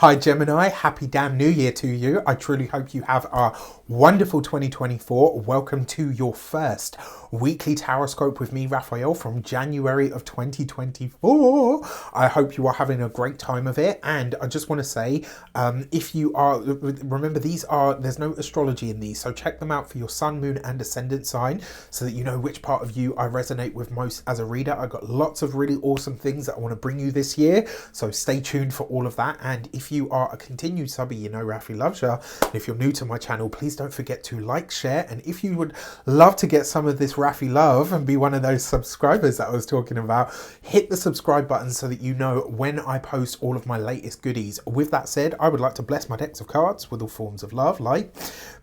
Hi Gemini, happy damn new year to you. I truly hope you have a wonderful 2024. Welcome to your first weekly taroscope with me, Raphael, from January of 2024. I hope you are having a great time of it. And I just want to say, if you are, remember there's no astrology in these, so check them out for your sun, moon and ascendant sign so that you know which part of you I resonate with most as a reader. I've got lots of really awesome things that I want to bring you this year, so stay tuned for all of that. And if you are a continued subby, you know Rafi loves ya. And if you're new to my channel, please don't forget to like, share, and if you would love to get some of this Rafi love and be one of those subscribers that I was talking about, hit the subscribe button so that you know when I post all of my latest goodies. With that said, I would like to bless my decks of cards with all forms of love, light,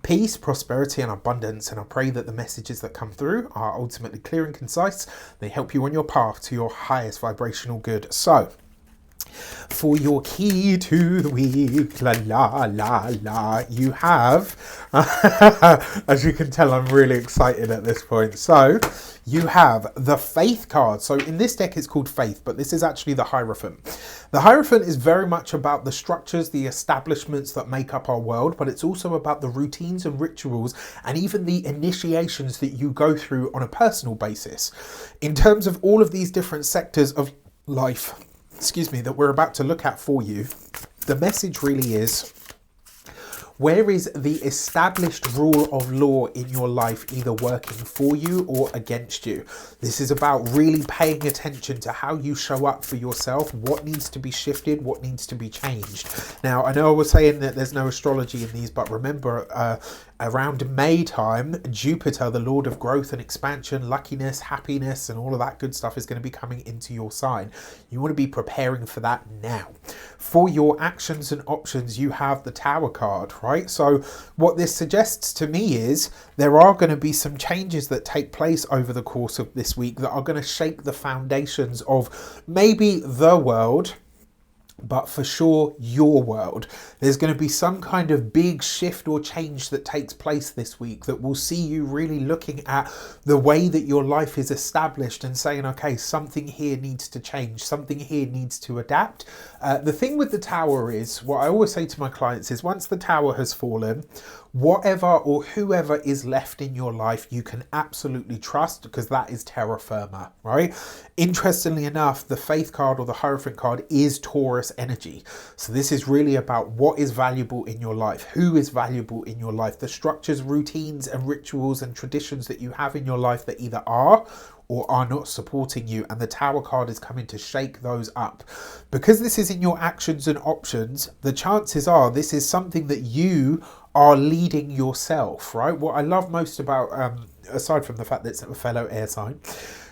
peace, prosperity, and abundance. And I pray that the messages that come through are ultimately clear and concise. They help you on your path to your highest vibrational good. So, for your key to the week, you have, as you can tell, I'm really excited at this point. So, you have the Faith card. So in this deck it's called Faith, but this is actually the Hierophant. The Hierophant is very much about the structures, the establishments that make up our world, but it's also about the routines and rituals and even the initiations that you go through on a personal basis. In terms of all of these different sectors of life, that we're about to look at for you, the message really is, where is the established rule of law in your life either working for you or against you? This is about really paying attention to how you show up for yourself, what needs to be shifted, what needs to be changed. Now, I know I was saying that there's no astrology in these, but remember, around May time, Jupiter, the Lord of growth and expansion, luckiness, happiness, and all of that good stuff is going to be coming into your sign. You want to be preparing for that now. For your actions and options, you have the Tower card, right? So what this suggests to me is there are going to be some changes that take place over the course of this week that are going to shake the foundations of maybe the world, but for sure your world. There's going to be some kind of big shift or change that takes place this week that will see you really looking at the way that your life is established and saying, okay, something here needs to change, something here needs to adapt. The thing with the Tower is, what I always say to my clients is, once the Tower has fallen, whatever or whoever is left in your life, you can absolutely trust, because that is terra firma, right? Interestingly enough, the Faith card or the Hierophant card is Taurus energy. So this is really about what is valuable in your life, who is valuable in your life, the structures, routines, and rituals and traditions that you have in your life that either are or are not supporting you, and the Tower card is coming to shake those up. Because this is in your actions and options, the chances are this is something that you are leading yourself, right? What I love most about, aside from the fact that it's a fellow air sign,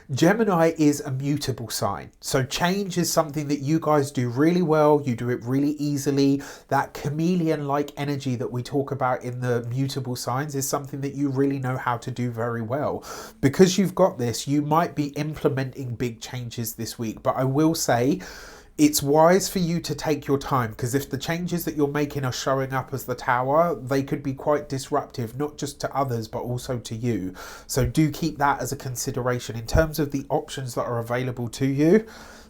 Gemini is a mutable sign. So change is something that you guys do really well. You do it really easily. That chameleon-like energy that we talk about in the mutable signs is something that you really know how to do very well. Because you've got this, you might be implementing big changes this week. But I will say, it's wise for you to take your time, because if the changes that you're making are showing up as the Tower, they could be quite disruptive, not just to others, but also to you. So do keep that as a consideration. In terms of the options that are available to you,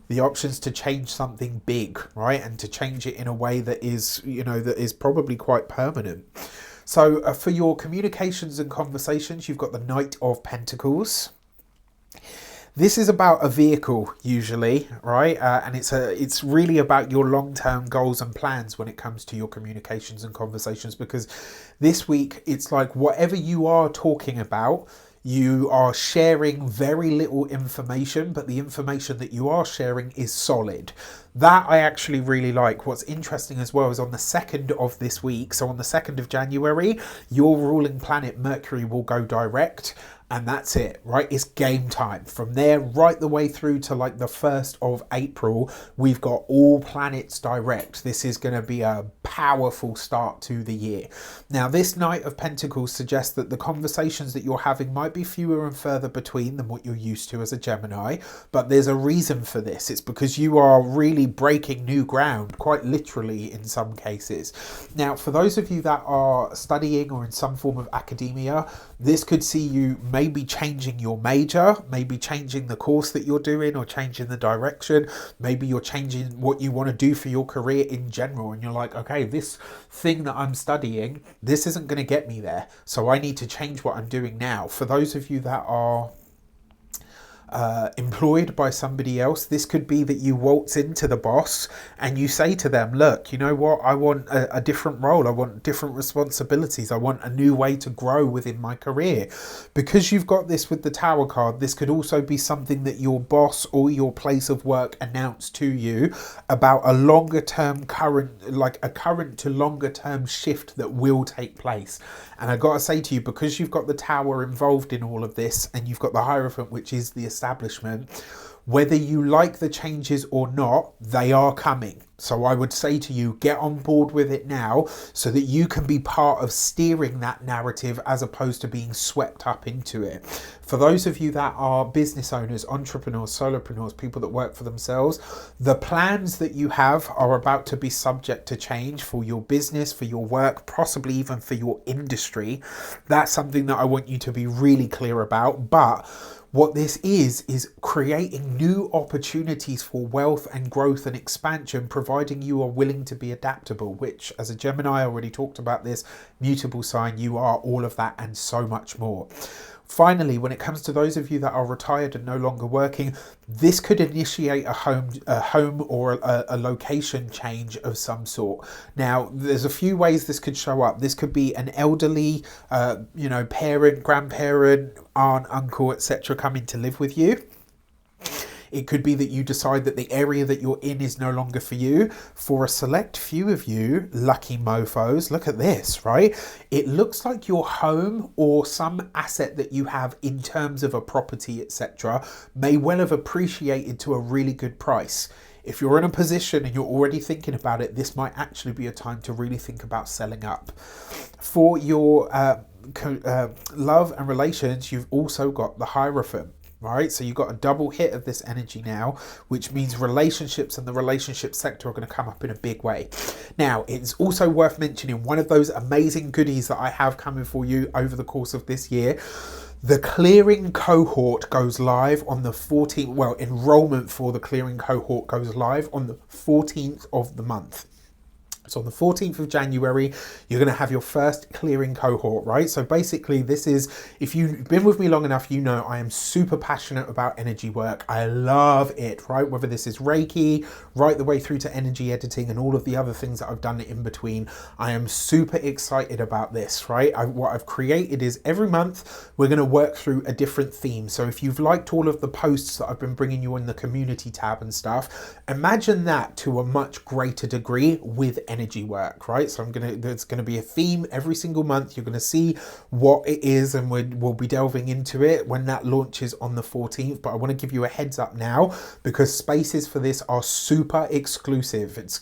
the options to change something big, right? And to change it in a way that is, that is probably quite permanent. So for your communications and conversations, you've got the Knight of Pentacles. This is about a vehicle usually, right? And it's really about your long-term goals and plans when it comes to your communications and conversations, because this week it's like whatever you are talking about, you are sharing very little information, but the information that you are sharing is solid. That I actually really like. What's interesting as well is on the 2nd of this week, so on the 2nd of January, your ruling planet Mercury will go direct. And that's it, right? It's game time. From there, right the way through to like the 1st of April, we've got all planets direct. This is going to be a powerful start to the year. Now, this Knight of Pentacles suggests that the conversations that you're having might be fewer and further between than what you're used to as a Gemini, but there's a reason for this. It's because you are really breaking new ground, quite literally in some cases. Now, for those of you that are studying or in some form of academia, This could see you maybe changing your major, maybe changing the course that you're doing, or changing the direction. Maybe you're changing what you want to do for your career in general, and you're like, okay, this thing that I'm studying, this isn't going to get me there, so I need to change what I'm doing now. For those of you that are employed by somebody else, this could be that you waltz into the boss and you say to them, look, you know what, I want a different role, I want different responsibilities, I want a new way to grow within my career. Because you've got this with the Tower card, this could also be something that your boss or your place of work announced to you about a longer term current to longer term shift that will take place. And I gotta say to you, because you've got the Tower involved in all of this, and you've got the Hierophant, which is the establishment, whether you like the changes or not, they are coming. So I would say to you, get on board with it now so that you can be part of steering that narrative as opposed to being swept up into it. For those of you that are business owners, entrepreneurs, solopreneurs, people that work for themselves, the plans that you have are about to be subject to change for your business, for your work, possibly even for your industry. That's something that I want you to be really clear about. But what this is creating new opportunities for wealth and growth and expansion, providing you are willing to be adaptable, which as a Gemini, I already talked about this, mutable sign, you are all of that and so much more. Finally, when it comes to those of you that are retired and no longer working, this could initiate a home or a location change of some sort. Now, there's a few ways this could show up. This could be an elderly, parent, grandparent, aunt, uncle, etc. coming to live with you. It could be that you decide that the area that you're in is no longer for you. For a select few of you, lucky mofos, look at this, right? It looks like your home or some asset that you have in terms of a property, etc., may well have appreciated to a really good price. If you're in a position and you're already thinking about it, this might actually be a time to really think about selling up. For your love and relations, you've also got the Hierophant. Right, so you've got a double hit of this energy now, which means relationships and the relationship sector are going to come up in a big way. Now, it's also worth mentioning one of those amazing goodies that I have coming for you over the course of this year. The clearing cohort goes live on the 14th. Well, enrollment for the clearing cohort goes live on the 14th of the month. So on the 14th of January, you're going to have your first clearing cohort, right? So basically this is, if you've been with me long enough, you know I am super passionate about energy work. I love it, right? Whether this is Reiki, right the way through to energy editing and all of the other things that I've done in between. I am super excited about this, right? What I've created is every month we're going to work through a different theme. So if you've liked all of the posts that I've been bringing you in the community tab and stuff, imagine that to a much greater degree with energy work, right? So there's going to be a theme every single month. You're going to see what it is, and we'll be delving into it when that launches on the 14th. But I want to give you a heads up now because spaces for this are super exclusive. It's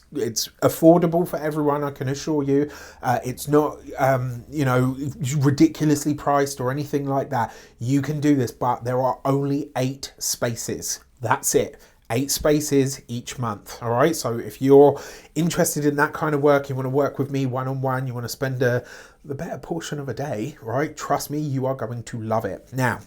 affordable for everyone, I can assure you. It's not ridiculously priced or anything like that. You can do this, but there are only 8 spaces. That's it. 8 spaces each month. All right. So if you're interested in that kind of work, you want to work with me one-on-one, you want to spend the better portion of a day, right? Trust me, you are going to love it. Now,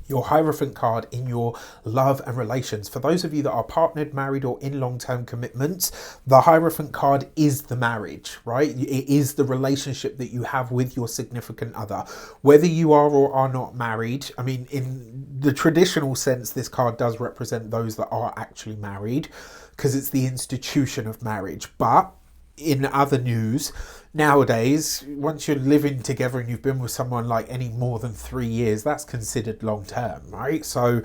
your Hierophant card in your love and relations. For those of you that are partnered, married, or in long-term commitments, the Hierophant card is the marriage, right? It is the relationship that you have with your significant other. Whether you are or are not married, I mean, in the traditional sense, this card does represent those that are actually married because it's the institution of marriage. But in other news, nowadays, once you're living together and you've been with someone like any more than 3 years, that's considered long term, right? So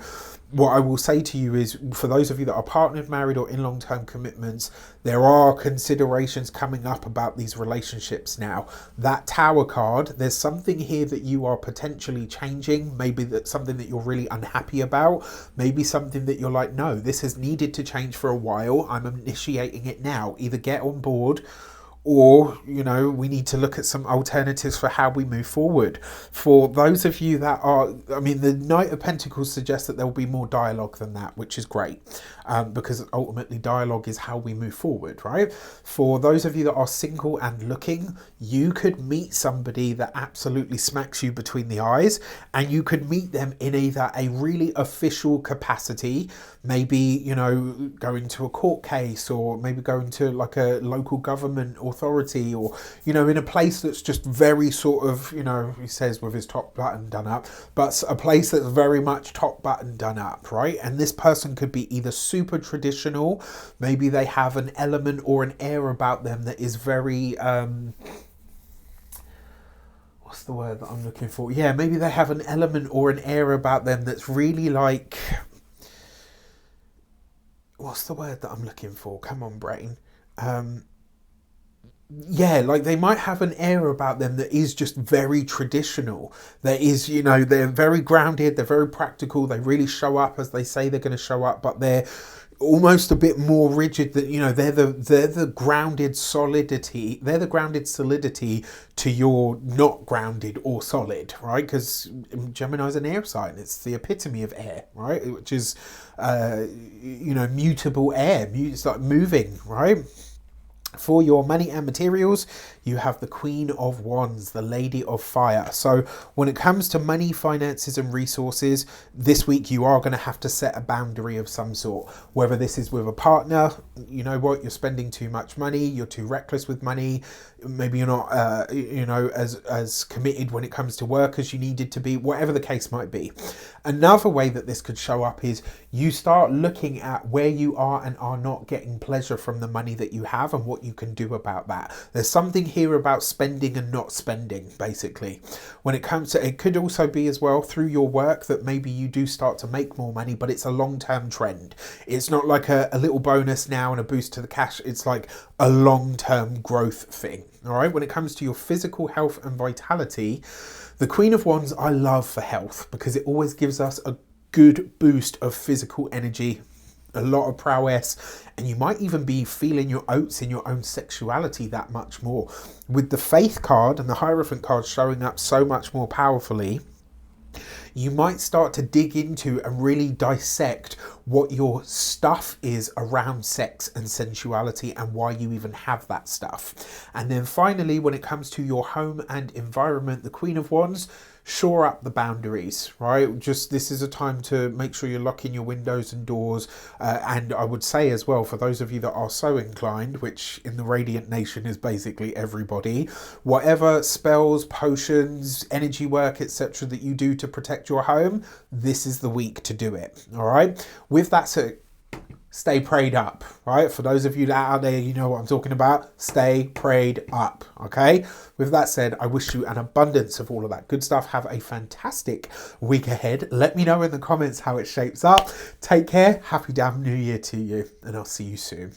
what I will say to you is, for those of you that are partnered, married, or in long-term commitments, there are considerations coming up about these relationships now. That Tower card, there's something here that you are potentially changing. Maybe that's something that you're really unhappy about. Maybe something that you're like, no, this has needed to change for a while. I'm initiating it now. Either get on board or, you know, we need to look at some alternatives for how we move forward. For those of you that are, I mean, the Knight of Pentacles suggests that there will be more dialogue than that, which is great, because ultimately dialogue is how we move forward, right? For those of you that are single and looking, you could meet somebody that absolutely smacks you between the eyes, and you could meet them in either a really official capacity, maybe, you know, going to a court case, or maybe going to like a local government authority, or, you know, in a place that's just very sort of, you know, he says with his top button done up, but a place that's very much top button done up, right? And this person could be either super traditional, maybe they have an element or an air about them that is very what's the word that I'm looking for? Yeah, maybe they have an element or an air about them that's really like, what's the word that I'm looking for? Come on, brain. Yeah, like they might have an air about them that is just very traditional. There is, you know, they're very grounded, they're very practical, they really show up as they say they're going to show up, but they're almost a bit more rigid. That, you know, they're the grounded solidity, they're the grounded solidity to your not grounded or solid, right? Because Gemini's an air sign, it's the epitome of air, right? Which is you know, mutable air, it's like moving, right? For your money and materials, you have the Queen of Wands, the Lady of Fire. So when it comes to money, finances and resources, this week you are going to have to set a boundary of some sort. Whether this is with a partner, you know what, you're spending too much money, you're too reckless with money, maybe you're not you know, as committed when it comes to work as you needed to be, whatever the case might be. Another way that this could show up is you start looking at where you are and are not getting pleasure from the money that you have and what you can do about that. There's something here about spending and not spending, basically. When it comes to, it could also be as well through your work that maybe you do start to make more money, but it's a long-term trend. It's not like a little bonus now and a boost to the cash. It's like a long-term growth thing. All right. When it comes to your physical health and vitality, the Queen of Wands I love for health because it always gives us a good boost of physical energy, a lot of prowess, and you might even be feeling your oats in your own sexuality that much more. With the Faith card and the Hierophant card showing up so much more powerfully, you might start to dig into and really dissect what your stuff is around sex and sensuality and why you even have that stuff. And then finally, when it comes to your home and environment, the Queen of Wands, shore up the boundaries, right? Just this is a time to make sure you're locking your windows and doors. And I would say as well, for those of you that are so inclined, which in the Radiant Nation is basically everybody, whatever spells, potions, energy work, etc. that you do to protect your home, this is the week to do it. All right. With that said, stay prayed up, right? For those of you that are out there, you know what I'm talking about. Stay prayed up, okay? With that said, I wish you an abundance of all of that good stuff. Have a fantastic week ahead. Let me know in the comments how it shapes up. Take care. Happy damn New Year to you, and I'll see you soon.